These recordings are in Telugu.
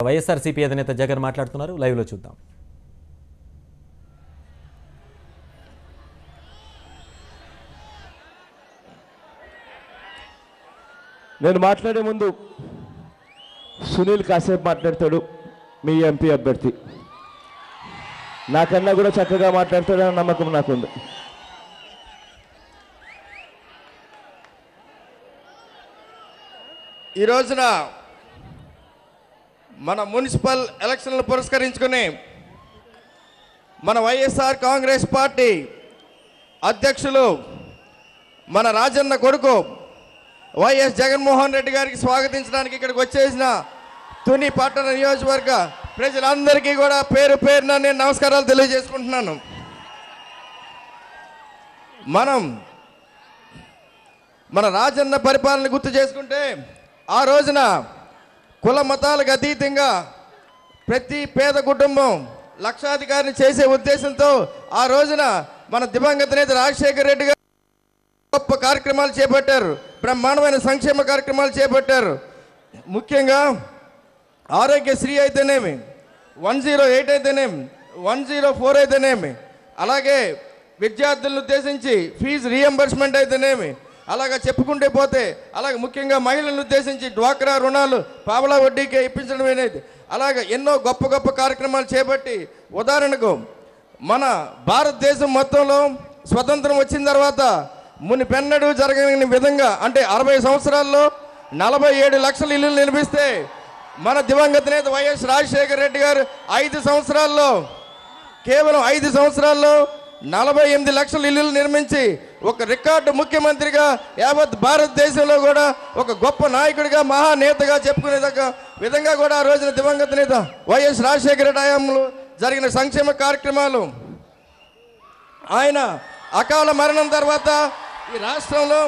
వైఎస్ఆర్సీపీ అధినేత జగన్ మాట్లాడుతున్నారు, లైవ్లో చూద్దాం. నేను మాట్లాడే ముందు సునీల్ కాసేపు మాట్లాడతాడు, మీ ఎంపీ అభ్యర్థి. నాకన్నా కూడా చక్కగా మాట్లాడతాడని నమ్మకం నాకుంది. ఈ రోజున మన మున్సిపల్ ఎలక్షన్లు పురస్కరించుకుని మన వైఎస్ఆర్ కాంగ్రెస్ పార్టీ అధ్యక్షులు మన రాజన్న కొడుకు వైఎస్ జగన్మోహన్ రెడ్డి గారికి స్వాగతించడానికి ఇక్కడికి వచ్చేసిన తుని పట్టణ నియోజకవర్గ ప్రజలందరికీ కూడా పేరు పేరున నేను నమస్కారాలు తెలియజేసుకుంటున్నాను. మన రాజన్న పరిపాలన గుర్తు చేసుకుంటే ఆ రోజున కుల మతాలకు అతీతంగా ప్రతి పేద కుటుంబం లక్షాధికారిని చేసే ఉద్దేశంతో ఆ రోజున మన దివంగత నేత రాజశేఖర రెడ్డి గారు గొప్ప కార్యక్రమాలు చేపట్టారు, బ్రహ్మాండమైన సంక్షేమ కార్యక్రమాలు చేపట్టారు. ముఖ్యంగా ఆరోగ్యశ్రీ అయితేనేమి, 108 అయితేనేమి, 104 అయితేనేమి, అలాగే విద్యార్థులను ఉద్దేశించి ఫీజు రీఎంబర్స్మెంట్ అయితేనేమి, అలాగా చెప్పుకుంటే పోతే అలాగే ముఖ్యంగా మహిళలను ఉద్దేశించి డ్వాక్రా రుణాలు పావలా వడ్డీకే ఇప్పించడం అనేది, అలాగే ఎన్నో గొప్ప గొప్ప కార్యక్రమాలు చేపట్టి ఉదాహరణకు మన భారతదేశం మొత్తంలో స్వతంత్రం వచ్చిన తర్వాత మునిపెన్నడూ జరగని విధంగా అంటే 60 సంవత్సరాల్లో 47 లక్షల ఇల్లు నిర్మిస్తే మన దివంగత నేత వైఎస్ రాజశేఖర రెడ్డి గారు 5 సంవత్సరాల్లో కేవలం 5 సంవత్సరాల్లో 48 లక్షల ఇల్లులు నిర్మించి ఒక రికార్డు ముఖ్యమంత్రిగా యావత్ భారతదేశంలో కూడా ఒక గొప్ప నాయకుడిగా మహానేతగా చెప్పుకునే విధంగా కూడా ఆ రోజున దివంగత నేత వైఎస్ రాజశేఖర రెడ్డి హయాంలో జరిగిన సంక్షేమ కార్యక్రమాలు. ఆయన అకాల మరణం తర్వాత ఈ రాష్ట్రంలో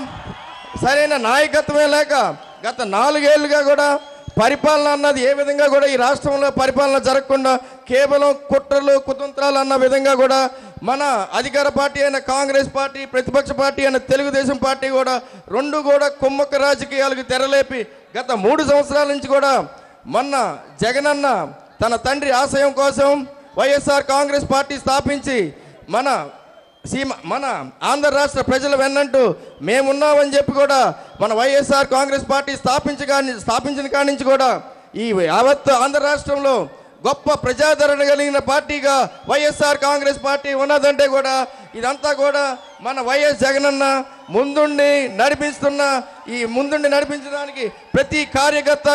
సరైన నాయకత్వమే లేక గత 4 ఏళ్లుగా కూడా పరిపాలన అన్నది ఏ విధంగా కూడా ఈ రాష్ట్రంలో పరిపాలన జరగకుండా కేవలం కుట్రలు కుతంత్రాలు అన్న విధంగా కూడా మన అధికార పార్టీ అయిన కాంగ్రెస్ పార్టీ, ప్రతిపక్ష పార్టీ అయిన తెలుగుదేశం పార్టీ కూడా రెండు కూడా కుమ్మక్క రాజకీయాలకు తెరలేపి గత 3 సంవత్సరాల నుంచి కూడా మొన్న జగనన్న తన తండ్రి ఆశయం కోసం వైఎస్ఆర్ కాంగ్రెస్ పార్టీ స్థాపించి మన ఆంధ్ర రాష్ట్ర ప్రజల వెన్నంటూ మేమున్నామని చెప్పి కూడా మన వైఎస్ఆర్ కాంగ్రెస్ పార్టీ స్థాపించిన కాడి నుంచి కూడా ఈ యావత్ ఆంధ్ర రాష్ట్రంలో గొప్ప ప్రజాదరణ కలిగిన పార్టీగా వైఎస్ఆర్ కాంగ్రెస్ పార్టీ ఉన్నదంటే కూడా ఇదంతా కూడా మన వైఎస్ జగనన్న ముందుండి నడిపించడానికి ప్రతి కార్యకర్త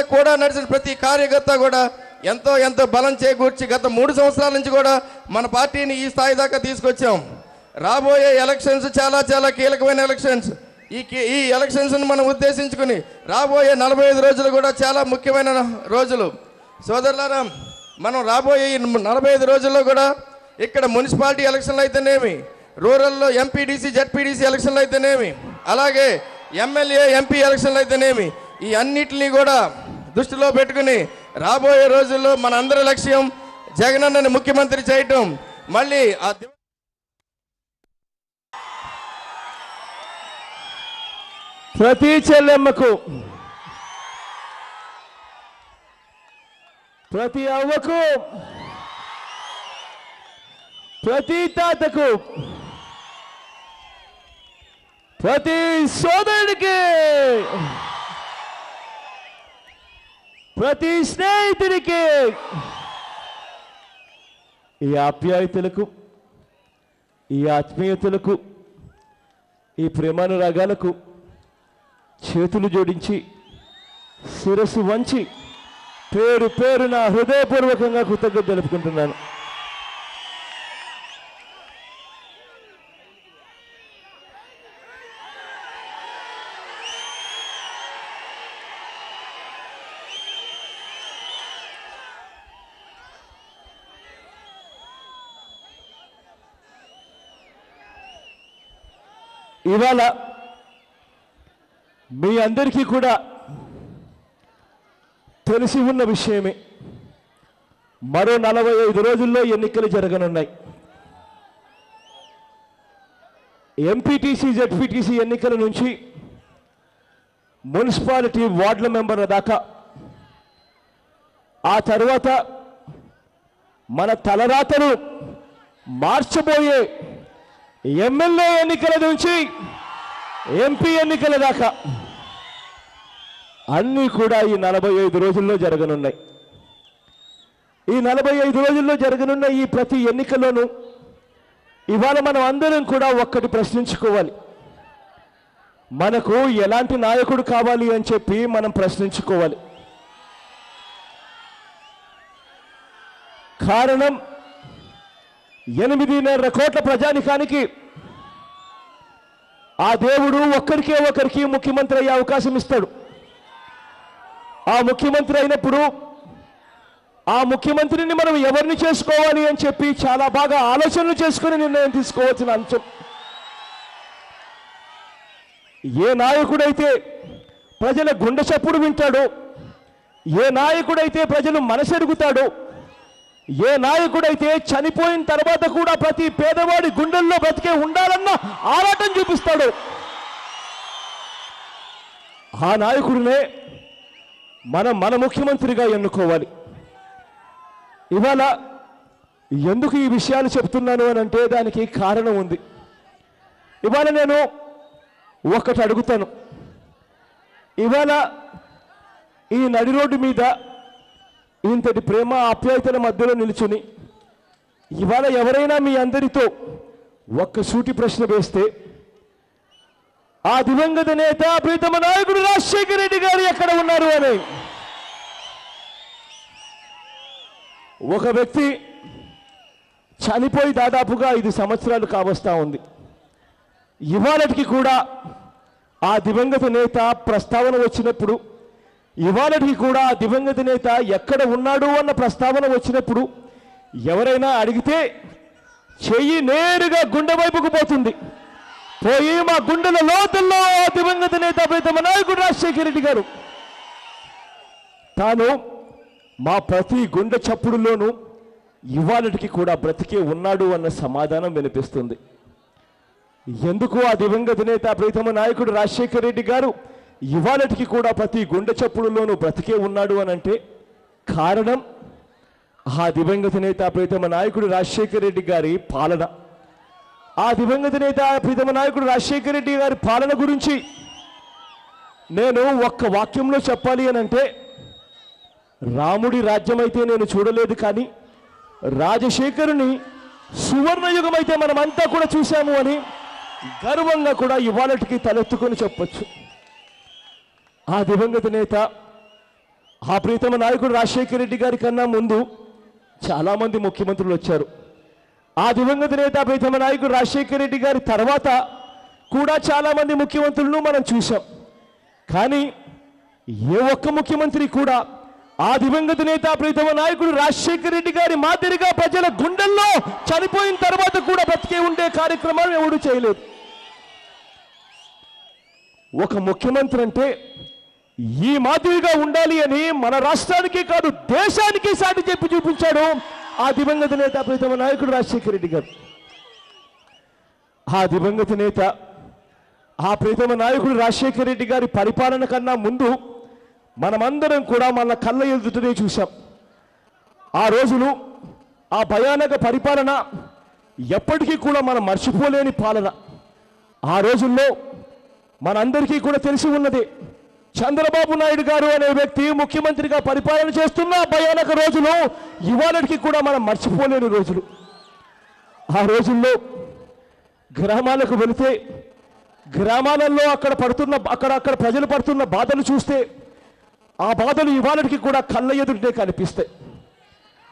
కూడా ఎంతో బలం చేకూర్చి గత 3 సంవత్సరాల నుంచి కూడా మన పార్టీని ఈ స్థాయి దాకా తీసుకొచ్చాం. రాబోయే ఎలక్షన్స్ చాలా కీలకమైన ఎలక్షన్స్. ఈ ఎలక్షన్స్ని మనం ఉద్దేశించుకుని రాబోయే 45 రోజులు కూడా చాలా ముఖ్యమైన రోజులు. సోదరులారా, మనం రాబోయే 45 రోజుల్లో కూడా ఇక్కడ మున్సిపాలిటీ ఎలక్షన్లు అయితేనేమి, రూరల్లో ఎంపీడీసీ జెడ్పీడీసీ ఎలక్షన్లు అయితేనేమి, అలాగే ఎమ్మెల్యే ఎంపీ ఎలక్షన్లు అయితేనేమి, ఈ అన్నిటినీ కూడా దృష్టిలో పెట్టుకుని రాబోయే రోజుల్లో మన అందరి లక్ష్యం జగనన్నని ముఖ్యమంత్రి చేయటం. మళ్ళీ ప్రతి చెల్లెమ్మకు, ప్రతి అవ్వకు, ప్రతి తాతకు, ప్రతి సోదరుడికి, ప్రతి స్నేహితుడికి ఈ ఆప్యాయతలకు, ఈ ఆత్మీయతలకు, ఈ ప్రేమానురాగాలకు చేతులు జోడించి శిరస్సు వంచి పేరు పేరున హృదయపూర్వకంగా కృతజ్ఞత తెలుపుకుంటున్నాను. ఇవాళ మీ అందరికీ కూడా తెలిసి ఉన్న విషయమే, మరో 45 రోజుల్లో ఎన్నికలు జరగనున్నాయి. ఎంపీటీసీ జెడ్పీటీసీ ఎన్నికల నుంచి మున్సిపాలిటీ వార్డుల మెంబర్ల దాకా ఆ తర్వాత మన తలరాతను మార్చబోయే ఎమ్మెల్యే ఎన్నికల నుంచి ఎంపీ ఎన్నికల దాకా అన్నీ కూడా ఈ 45 రోజుల్లో జరగనున్నాయి. ఈ 45 రోజుల్లో జరగనున్న ఈ ప్రతి ఎన్నికలోనూ ఇవాళ మనం అందరం కూడా ఒక్కటి ప్రశ్నించుకోవాలి. మనకు ఎలాంటి నాయకుడు కావాలి అని చెప్పి మనం ప్రశ్నించుకోవాలి. కారణం 8.5 కోట్ల ప్రజానికానికి ఆ దేవుడు ఒక్కరికే ఒకరికి ముఖ్యమంత్రి అయ్యే అవకాశం ఇస్తాడు. ఆ ముఖ్యమంత్రి అయినప్పుడు ఆ ముఖ్యమంత్రిని మనం ఎవరిని చేసుకోవాలి అని చెప్పి చాలా బాగా ఆలోచనలు చేసుకుని నిర్ణయం తీసుకోవాల్సిన అంశం. ఏ నాయకుడైతే ప్రజల గుండె చప్పుడు వింటాడో, ఏ నాయకుడైతే ప్రజలు మనసెరుగుతాడో, ఏ నాయకుడైతే చనిపోయిన తర్వాత కూడా ప్రతి పేదవాడి గుండెల్లో బ్రతికే ఉండాలన్న ఆరాటం చూపిస్తాడు, ఆ నాయకుడినే మన ముఖ్యమంత్రిగా ఎన్నుకోవాలి. ఇవాళ ఎందుకు ఈ విషయాలు చెప్తున్నాను అని అంటే దానికి కారణం ఉంది. ఇవాళ నేను ఒకటి అడుగుతాను. ఇవాళ ఈ నడి రోడ్డు మీద ఇంతటి ప్రేమ ఆప్యాయతల మధ్యలో నిలుచుని ఇవాళ ఎవరైనా మీ అందరితో ఒక్క సూటి ప్రశ్న వేస్తే ఆ దివంగత నేత ప్రీతమ నాయకుడు రాజశేఖర రెడ్డి గారు ఎక్కడ ఉన్నారు అని ఒక వ్యక్తి చనిపోయి దాదాపుగా 5 సంవత్సరాలు కావస్తా ఉంది. ఇవాళకి కూడా ఆ దివంగత నేత ప్రస్తావన వచ్చినప్పుడు, ఇవాళకి కూడా ఆ దివంగత నేత ఎక్కడ ఉన్నాడు అన్న ప్రస్తావన వచ్చినప్పుడు ఎవరైనా అడిగితే చెయ్యి నేరుగా గుండె వైపుకు పోతుంది. పోయి మా గుండెల లోతుల్లో ఆ దివంగత నేత ప్రీతమ నాయకుడు రాజశేఖర రెడ్డి గారు తాను మా ప్రతి గుండె చప్పుడులోనూ ఇవాళకి కూడా బ్రతికే ఉన్నాడు అన్న సమాధానం వినిపిస్తుంది. ఎందుకు ఆ దివంగత నేత ప్రీతమ నాయకుడు రాజశేఖర రెడ్డి గారు ఇవాళకి కూడా ప్రతి గుండె చప్పుడులోనూ బ్రతికే ఉన్నాడు అని అంటే కారణం ఆ దివంగత నేత ప్రీతమ నాయకుడు రాజశేఖర రెడ్డి గారి పాలన. ఆ దివంగత నేత ప్రీతమ నాయకుడు రాజశేఖర రెడ్డి గారి పాలన గురించి నేను ఒక్క వాక్యంలో చెప్పాలి అని అంటే, రాముడి రాజ్యం అయితే నేను చూడలేదు, కానీ రాజశేఖరుని సువర్ణయుగం అయితే మనమంతా కూడా చూశాము అని గర్వంగా కూడా ఇవాళకి తలెత్తుకొని చెప్పొచ్చు. ఆ దివంగత నేత ఆ ప్రీతమ నాయకుడు రాజశేఖర రెడ్డి గారి కన్నా ముందు చాలామంది ముఖ్యమంత్రులు వచ్చారు. ఆ దివంగత నేత ప్రీతమ నాయకుడు రాజశేఖర రెడ్డి గారి తర్వాత కూడా చాలామంది ముఖ్యమంత్రులను మనం చూసాం. కానీ ఏ ఒక్క ముఖ్యమంత్రి కూడా ఆ దివంగత నేత ప్రీతమ నాయకుడు రాజశేఖర రెడ్డి గారి మాదిరిగా ప్రజల గుండెల్లో చనిపోయిన తర్వాత కూడా బ్రతికే ఉండే కార్యక్రమాలు ఎవడు చేయలేదు. ఒక ముఖ్యమంత్రి అంటే ఈ మాదిరిగా ఉండాలి అని మన రాష్ట్రానికి కాదు దేశానికి సాటి చెప్పి చూపించాడు ఆ దివంగత నేత ప్రీతమ నాయకుడు రాజశేఖర రెడ్డి గారు. ఆ దివంగత నేత ఆ ప్రీతమ నాయకుడు రాజశేఖర రెడ్డి గారి పరిపాలన కన్నా ముందు మనమందరం కూడా మన కళ్ళ ఎదుటనే చూసాం. ఆ రోజులు, ఆ భయానక పరిపాలన ఎప్పటికీ కూడా మనం మర్చిపోలేని పాలన. ఆ రోజుల్లో మనందరికీ కూడా తెలిసి ఉన్నది, చంద్రబాబు నాయుడు గారు అనే వ్యక్తి ముఖ్యమంత్రిగా పరిపాలన చేస్తున్న భయానక రోజులు ఇవాళకి కూడా మనం మర్చిపోలేని రోజులు. ఆ రోజుల్లో గ్రామాలకు వెళితే గ్రామాలలో అక్కడ ప్రజలు పడుతున్న బాధలు చూస్తే ఆ బాధలు ఇవాళకి కూడా కళ్ళ ఎదుటే కనిపిస్తాయి.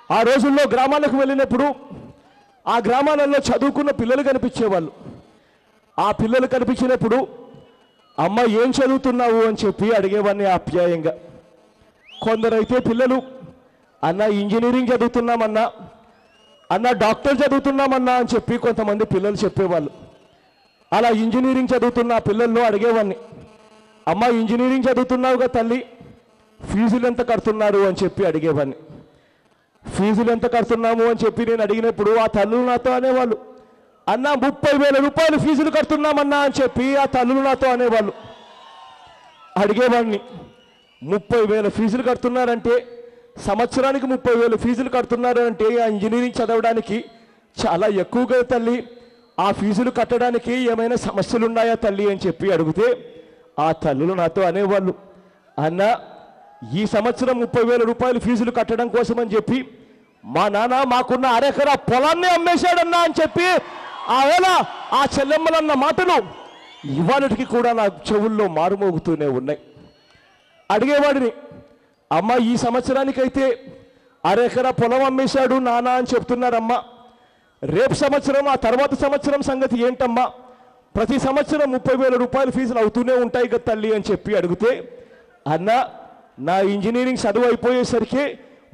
ఆ రోజుల్లో గ్రామాలకు వెళ్ళినప్పుడు ఆ గ్రామాలలో చదువుకున్న పిల్లలు కనిపించేవాళ్ళు. ఆ పిల్లలు కనిపించినప్పుడు అమ్మ ఏం చదువుతున్నావు అని చెప్పి అడిగేవాడిని ఆప్యాయంగా. కొందరైతే పిల్లలు అన్న ఇంజనీరింగ్ చదువుతున్నామన్నా, అన్న డాక్టర్ చదువుతున్నామన్నా అని చెప్పి కొంతమంది పిల్లలు చెప్పేవాళ్ళు. అలా ఇంజనీరింగ్ చదువుతున్న పిల్లల్లో అడిగేవాడిని, అమ్మ ఇంజనీరింగ్ చదువుతున్నావుగా తల్లి, ఫీజులు ఎంత కడుతున్నారు అని చెప్పి అడిగేవాడిని. ఫీజులు ఎంత కడుతున్నాము అని చెప్పి నేను అడిగినప్పుడు ఆ తల్లులు నాతో అనేవాళ్ళు, అన్న 30,000 రూపాయలు ఫీజులు కడుతున్నామన్నా అని చెప్పి ఆ తల్లులు నాతో అనేవాళ్ళు. అడిగేవాడిని, 30,000 ఫీజులు కడుతున్నారంటే సంవత్సరానికి 30,000 ఫీజులు కడుతున్నారు అంటే ఆ ఇంజనీరింగ్ చదవడానికి చాలా ఎక్కువగా తల్లి, ఆ ఫీజులు కట్టడానికి ఏమైనా సమస్యలు ఉన్నాయా తల్లి అని చెప్పి అడిగితే ఆ తల్లులు నాతో అనేవాళ్ళు, అన్న ఈ సంవత్సరం 30,000 రూపాయలు ఫీజులు కట్టడం కోసం అని చెప్పి మా నాన్న మాకున్న అరెకరా పొలాన్ని అమ్మేశాడన్నా అని చెప్పి ఆవేళ ఆ చెల్లెమ్మలన్న మాటలు ఇవాళకి కూడా నా చెవుల్లో మారుమోగుతూనే ఉన్నాయి. అడిగేవాడిని, అమ్మ ఈ సంవత్సరానికైతే అరెకరా పొలం అమ్మేశాడు నాన్న అని చెప్తున్నారమ్మా, రేపు సంవత్సరం ఆ తర్వాత సంవత్సరం సంగతి ఏంటమ్మా, ప్రతి సంవత్సరం 30,000 రూపాయలు ఫీజులు అవుతూనే ఉంటాయి కదా తల్లి అని చెప్పి అడిగితే, అన్న నా ఇంజనీరింగ్ చదువు అయిపోయేసరికి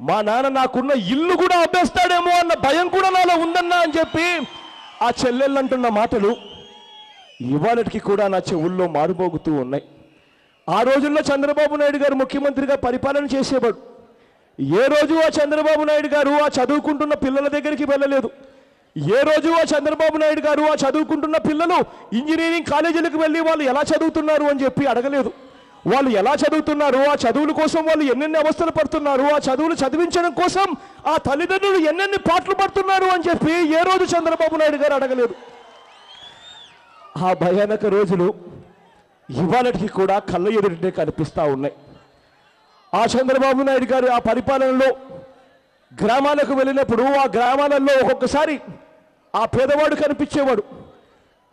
మా నాన్న నాకున్న ఇల్లు కూడా అమ్మేస్తాడేమో అన్న భయం కూడా నాలో ఉందన్నా అని చెప్పి ఆ చెల్లెళ్ళు అంటున్న మాటలు ఇవాళకి కూడా నా చెవుల్లో మారుమోగుతూ ఉన్నాయి. ఆ రోజుల్లో చంద్రబాబు నాయుడు గారు ముఖ్యమంత్రిగా పరిపాలన చేసేవాడు. ఏ రోజు ఆ చంద్రబాబు నాయుడు గారు ఆ చదువుకుంటున్న పిల్లల దగ్గరికి వెళ్ళలేదు. ఏ రోజు ఆ చంద్రబాబు నాయుడు గారు ఆ చదువుకుంటున్న పిల్లలు ఇంజనీరింగ్ కాలేజీలకు వెళ్ళి వాళ్ళు ఎలా చదువుతున్నారు అని చెప్పి అడగలేదు. వాళ్ళు ఎలా చదువుతున్నారు, ఆ చదువుల కోసం వాళ్ళు ఎన్నెన్ని అవస్థలు పడుతున్నారు, ఆ చదువులు చదివించడం కోసం ఆ తల్లిదండ్రులు ఎన్నెన్ని పాటలు పడుతున్నారు అని చెప్పి ఏ రోజు చంద్రబాబు నాయుడు గారు అడగలేదు. ఆ భయానక రోజులు ఇవాళకి కూడా కళ్ళ ఎదురునే కనిపిస్తూ ఉన్నాయి. ఆ చంద్రబాబు నాయుడు గారు ఆ పరిపాలనలో గ్రామాలకు వెళ్ళినప్పుడు ఆ గ్రామాలలో ఒక్కొక్కసారి ఆ పేదవాడు కనిపించేవాడు.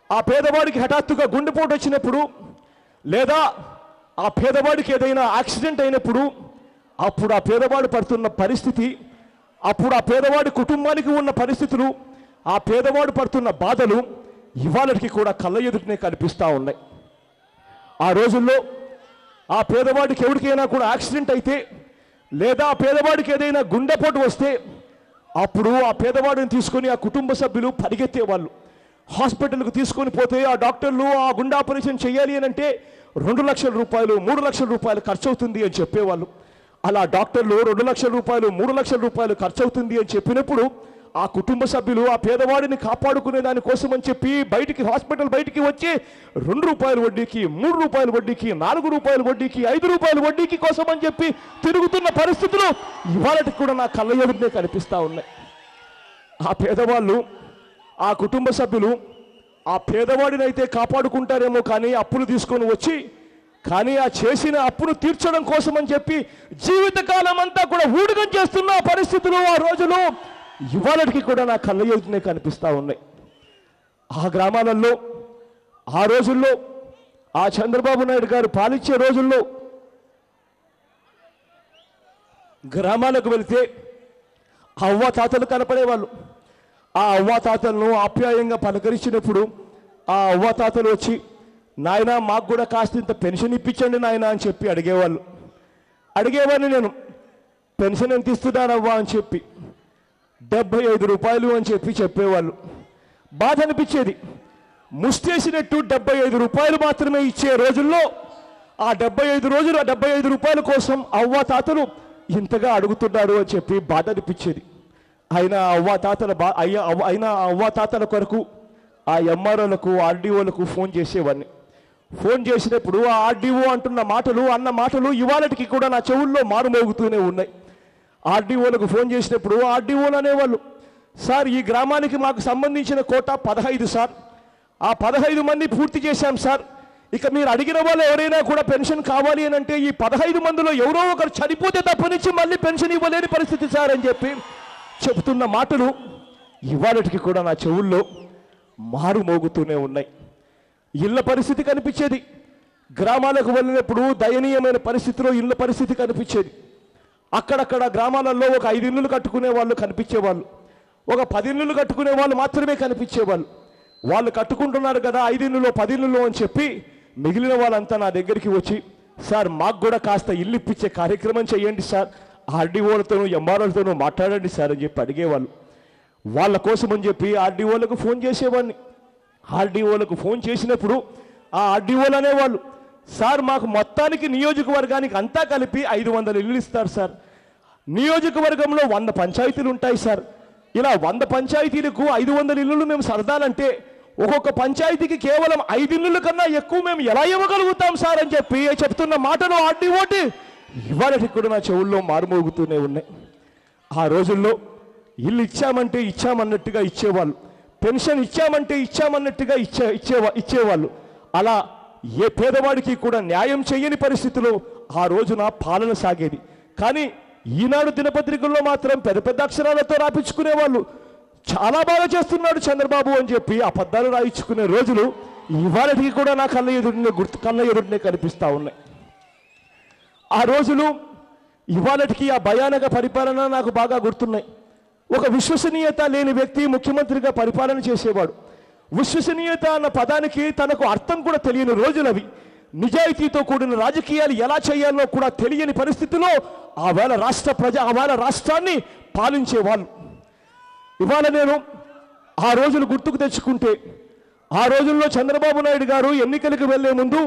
ఆ పేదవాడికి హఠాత్తుగా గుండెపోటు వచ్చినప్పుడు లేదా ఆ పేదవాడికి ఏదైనా యాక్సిడెంట్ అయినప్పుడు అప్పుడు ఆ పేదవాడు పడుతున్న పరిస్థితి, అప్పుడు ఆ పేదవాడి కుటుంబానికి ఉన్న పరిస్థితులు, ఆ పేదవాడు పడుతున్న బాధలు ఇవాళకి కూడా కళ్ళ ఎదుటినే కనిపిస్తూ ఉన్నాయి. ఆ రోజుల్లో ఆ పేదవాడికి ఎవరికైనా కూడా యాక్సిడెంట్ అయితే లేదా ఆ పేదవాడికి ఏదైనా గుండెపోటు వస్తే అప్పుడు ఆ పేదవాడిని తీసుకొని ఆ కుటుంబ సభ్యులు పరిగెత్తేవాళ్ళు. హాస్పిటల్కు తీసుకొని పోతే ఆ డాక్టర్లు ఆ గుండె ఆపరేషన్ చేయాలి అని అంటే 2 లక్షల రూపాయలు 3 లక్షల రూపాయలు ఖర్చు అవుతుంది అని చెప్పేవాళ్ళు. అలా డాక్టర్లు 2 లక్షల రూపాయలు 3 లక్షల రూపాయలు ఖర్చు అవుతుంది అని చెప్పినప్పుడు ఆ కుటుంబ సభ్యులు ఆ పేదవాడిని కాపాడుకునే దానికోసం అని చెప్పి హాస్పిటల్ బయటికి వచ్చి 2 రూపాయల వడ్డీకి 3 రూపాయల వడ్డీకి 4 రూపాయల వడ్డీకి 5 రూపాయల వడ్డీకి కోసం అని చెప్పి తిరుగుతున్న పరిస్థితులు ఇవాళకి కూడా నా కళ్ళ ఎదురునే కనిపిస్తూ ఉన్నాయి. ఆ పేదవాళ్ళు ఆ కుటుంబ సభ్యులు ఆ పేదవాడిని అయితే కాపాడుకుంటారేమో కానీ అప్పులు తీసుకొని వచ్చి కానీ ఆ చేసిన అప్పును తీర్చడం కోసం అని చెప్పి జీవితకాలం అంతా కూడా ఊడిగం చేస్తున్న పరిస్థితులు ఆ రోజులు ఇవాళకి కూడా నా కళ్ళ ఎదురునే కనిపిస్తూ ఉన్నాయి. ఆ గ్రామాలలో ఆ రోజుల్లో ఆ చంద్రబాబు నాయుడు గారు పాలించే రోజుల్లో గ్రామాలకు వెళితే అవ్వ తాతలు కనపడేవాళ్ళు. ఆ అవ్వాతాతలను ఆప్యాయంగా పలకరించినప్పుడు ఆ అవ్వాతాతలు వచ్చి, నాయన మాకు కూడా కాస్త ఇంత పెన్షన్ ఇప్పించండి నాయన అని చెప్పి అడిగేవాడిని నేను. పెన్షన్ ఎంత ఇస్తున్నారవ్వా అని చెప్పి 75 రూపాయలు అని చెప్పేవాళ్ళు. బాధ అనిపించేది. ముష్టేసినట్టు 75 రూపాయలు మాత్రమే ఇచ్చే రోజుల్లో ఆ 75 రూపాయల కోసం అవ్వాతాతలు ఇంతగా అడుగుతున్నారు అని చెప్పి బాధ అనిపించేది. అయినా అవ్వాతాతల కొరకు ఆ ఎంఆర్ఓలకు ఆర్డీఓలకు ఫోన్ చేసేవాడిని. ఫోన్ చేసినప్పుడు ఆ ఆర్డీఓ అన్న మాటలు ఇవాళకి కూడా నా చెవుల్లో మారుమోగుతూనే ఉన్నాయి. ఆర్డీఓలకు ఫోన్ చేసినప్పుడు ఆర్డీఓలు అనేవాళ్ళు, సార్ ఈ గ్రామానికి మాకు సంబంధించిన కోటా 15 సార్, ఆ 15 మంది పూర్తి చేశాం సార్, ఇక మీరు అడిగిన వాళ్ళు ఎవరైనా కూడా పెన్షన్ కావాలి అని అంటే ఈ 15 మందిలో ఎవరో ఒకరు చనిపోతే తప్పనిచ్చి మళ్ళీ పెన్షన్ ఇవ్వలేని పరిస్థితి సార్ అని చెప్పి చెబుతున్న మాటలు ఇవాళకి కూడా నా చెవుల్లో మారుమోగుతూనే ఉన్నాయి. ఇళ్ళ పరిస్థితి కనిపించేది. గ్రామాలకు వెళ్ళినప్పుడు దయనీయమైన పరిస్థితిలో ఇళ్ళ పరిస్థితి కనిపించేది. అక్కడక్కడ గ్రామాలలో ఒక 5 ఇళ్ళు కట్టుకునే వాళ్ళు కనిపించేవాళ్ళు, ఒక 10 ఇళ్ళు కట్టుకునే వాళ్ళు మాత్రమే కనిపించేవాళ్ళు. వాళ్ళు కట్టుకుంటున్నారు కదా 5 ఇళ్ళలో 10 ఇళ్ళలో అని చెప్పి మిగిలిన వాళ్ళంతా నా దగ్గరికి వచ్చి, సార్ మాకు కూడా కాస్త ఇల్లు ఇప్పించే కార్యక్రమం చేయండి సార్, ఆర్డీఓలతోనూ ఎంఆర్ఓలతోనూ మాట్లాడండి సార్ అని చెప్పి అడిగేవాళ్ళు. వాళ్ళ కోసం అని చెప్పి ఆర్డీఓలకు ఫోన్ చేసేవాడిని. ఆర్డీఓలకు ఫోన్ చేసినప్పుడు ఆ ఆర్డీఓలు అనేవాళ్ళు, సార్ మాకు మొత్తానికి నియోజకవర్గానికి అంతా కలిపి 500 ఇళ్ళు ఇస్తారు సార్, నియోజకవర్గంలో 100 పంచాయతీలు ఉంటాయి సార్, ఇలా 100 పంచాయతీలకు 500 ఇళ్ళు మేము సరదాలంటే ఒక్కొక్క పంచాయతీకి కేవలం 5 ఇళ్ళు కన్నా ఎక్కువ మేము ఎలా ఇవ్వగలుగుతాం సార్ అని చెప్పి చెప్తున్న మాటలు ఆర్డీఓటి ఇవాళకి కూడా నా చెవుల్లో మారుమోగుతూనే ఉన్నాయి. ఆ రోజుల్లో ఇల్లు ఇచ్చామంటే ఇచ్చామన్నట్టుగా ఇచ్చేవాళ్ళు, పెన్షన్ ఇచ్చామంటే ఇచ్చామన్నట్టుగా ఇచ్చేవాళ్ళు. అలా ఏ పేదవాడికి కూడా న్యాయం చేయని పరిస్థితిలో ఆ రోజున పాలన సాగేది. కానీ ఈనాడు దినపత్రికల్లో మాత్రం పెద్ద పెద్ద అక్షరాలతో రాపించుకునేవాళ్ళు, చాలా బాగా చేస్తున్నాడు చంద్రబాబు అని చెప్పి అబద్ధాలు రాయించుకునే రోజులు ఇవాళకి కూడా నా కళ్ళ ఎదురునే కనిపిస్తూ ఉన్నాయి. ఆ రోజులు ఇవాళకి ఆ భయానక పరిపాలన నాకు బాగా గుర్తున్నాయి. ఒక విశ్వసనీయత లేని వ్యక్తి ముఖ్యమంత్రిగా పరిపాలన చేసేవాడు. విశ్వసనీయత అన్న పదానికి తనకు అర్థం కూడా తెలియని రోజులు అవి. నిజాయితీతో కూడిన రాజకీయాలు ఎలా చేయాలో కూడా తెలియని పరిస్థితిలో ఆవేళ రాష్ట్రాన్ని పాలించేవాళ్ళు. ఇవాళ నేను ఆ రోజులు గుర్తుకు తెచ్చుకుంటే, ఆ రోజుల్లో చంద్రబాబు నాయుడు గారు ఎన్నికలకు వెళ్లే ముందు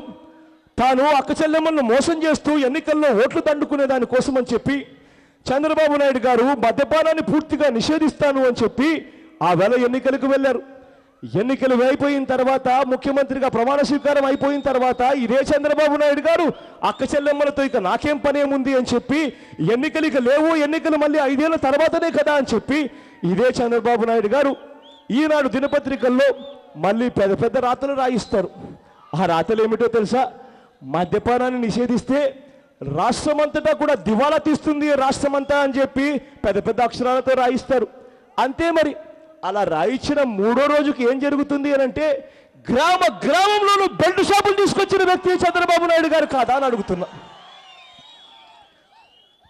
తాను అక్క చెల్లెమ్మలను మోసం చేస్తూ ఎన్నికల్లో ఓట్లు దండుకునే దానికోసం అని చెప్పి చంద్రబాబు నాయుడు గారు మద్యపానాన్ని పూర్తిగా నిషేధిస్తాను అని చెప్పి ఆ వేళ ఎన్నికలకు వెళ్ళారు. ఎన్నికలు అయిపోయిన తర్వాత ముఖ్యమంత్రిగా ప్రమాణ స్వీకారం అయిపోయిన తర్వాత ఇదే చంద్రబాబు నాయుడు గారు అక్క చెల్లెమ్మలతో ఇక నాకేం పనేముంది అని చెప్పి ఎన్నికలు ఇక లేవు, ఎన్నికలు మళ్ళీ 5 ఏళ్ల తర్వాతనే కదా అని చెప్పి ఇదే చంద్రబాబు నాయుడు గారు ఈనాడు దినపత్రికల్లో మళ్ళీ పెద్ద పెద్ద రాతలు రాయిస్తారు. ఆ రాతలు ఏమిటో తెలుసా? మద్యపానాన్ని నిషేధిస్తే రాష్ట్రమంతటా కూడా దివాలా తీస్తుంది రాష్ట్రమంతా అని చెప్పి పెద్ద పెద్ద అక్షరాలతో రాయిస్తారు. అంతే మరి. అలా రాయించిన 3వ రోజుకి ఏం జరుగుతుంది అని అంటే గ్రామంలోనూ బెల్ట్ షాపులు తీసుకొచ్చిన వ్యక్తి చంద్రబాబు నాయుడు గారు కాదా అని అడుగుతున్నా.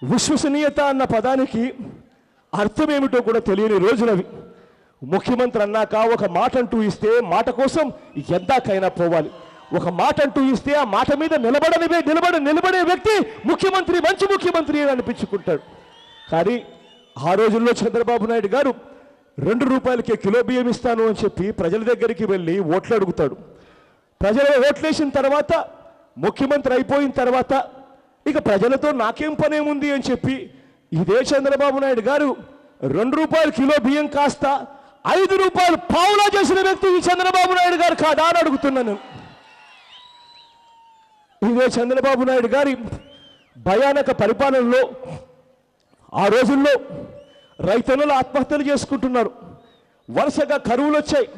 విశ్వసనీయత అన్న పదానికి అర్థం ఏమిటో కూడా తెలియని రోజులవి. ముఖ్యమంత్రి అన్నాక ఒక మాట అంటూ ఇస్తే మాట కోసం ఎందాకైనా పోవాలి. ఒక మాట అంటూ ఇస్తే ఆ మాట మీద నిలబడే వ్యక్తి ముఖ్యమంత్రి, మంచి ముఖ్యమంత్రి అని అనిపించుకుంటాడు. కానీ ఆ రోజుల్లో చంద్రబాబు నాయుడు గారు 2 రూపాయలకే కిలో బియ్యం ఇస్తాను అని చెప్పి ప్రజల దగ్గరికి వెళ్ళి ఓట్లు అడుగుతాడు. ప్రజలు ఓట్లేసిన తర్వాత ముఖ్యమంత్రి అయిపోయిన తర్వాత ఇక ప్రజలతో నాకేం పనేముంది అని చెప్పి ఇదే చంద్రబాబు నాయుడు గారు 2 రూపాయల కిలో బియ్యం కాస్త 5 రూపాయలు పావులా చేసిన వ్యక్తి ఈ చంద్రబాబు నాయుడు గారు కాదా అని అడుగుతున్నాను. ఇదే చంద్రబాబు నాయుడు గారి భయానక పరిపాలనలో ఆ రోజుల్లో రైతన్నలు ఆత్మహత్యలు చేసుకుంటున్నారు. వరుసగా కరువులు వచ్చాయి.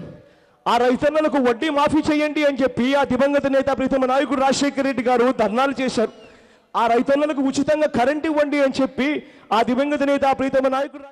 ఆ రైతన్నలకు వడ్డీ మాఫీ చేయండి అని చెప్పి ఆ దివంగత నేత ప్రీతమ నాయకుడు రాజశేఖర రెడ్డి గారు ధర్నాలు చేశారు. ఆ రైతన్నలకు ఉచితంగా కరెంట్ ఇవ్వండి అని చెప్పి ఆ దివంగత నేత ప్రీతమ నాయకుడు